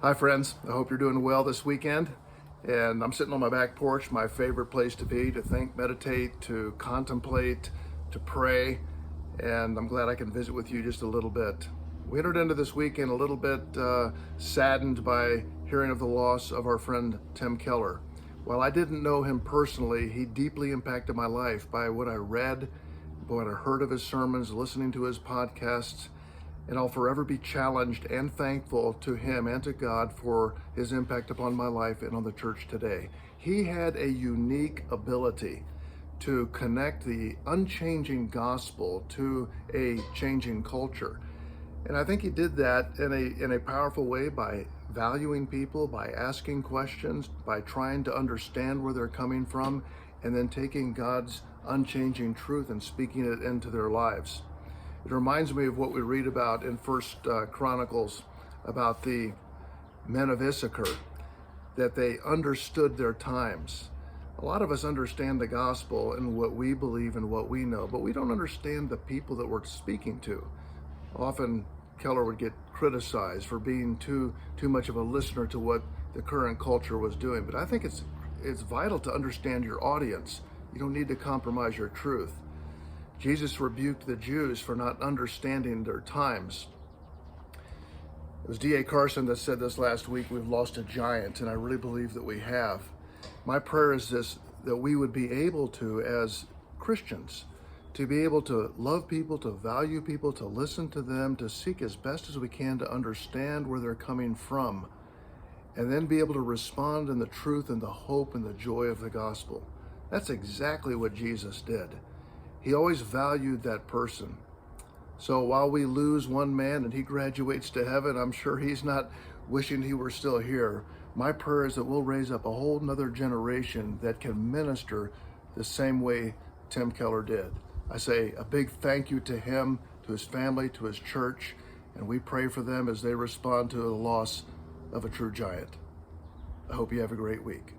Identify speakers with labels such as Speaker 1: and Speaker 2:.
Speaker 1: Hi friends, I hope you're doing well this weekend. And I'm sitting on my back porch, my favorite place to be, to think, meditate, to contemplate, to pray. And I'm glad I can visit with you just a little bit. We entered into this weekend a little bit saddened by hearing of the loss of our friend Tim Keller. While I didn't know him personally, he deeply impacted my life by what I read, by what I heard of his sermons, listening to his podcasts, and I'll forever be challenged and thankful to him and to God for his impact upon my life and on the church today. He had a unique ability to connect the unchanging gospel to a changing culture. And I think he did that in a powerful way by valuing people, by asking questions, by trying to understand where they're coming from, and then taking God's unchanging truth and speaking it into their lives. It reminds me of what we read about in First Chronicles about the men of Issachar, that they understood their times. A lot of us understand the gospel and what we believe and what we know, but we don't understand the people that we're speaking to. Often Keller would get criticized for being too much of a listener to what the current culture was doing. But I think it's vital to understand your audience. You don't need to compromise your truth. Jesus rebuked the Jews for not understanding their times. It was D.A. Carson that said this last week: we've lost a giant, and I really believe that we have. My prayer is this, that we would be able to, as Christians, to be able to love people, to value people, to listen to them, to seek as best as we can to understand where they're coming from, and then be able to respond in the truth and the hope and the joy of the gospel. That's exactly what Jesus did. He always valued that person. So while we lose one man and he graduates to heaven, I'm sure he's not wishing he were still here. My prayer is that we'll raise up a whole nother generation that can minister the same way Tim Keller did. I say a big thank you to him, to his family, to his church, and we pray for them as they respond to the loss of a true giant. I hope you have a great week.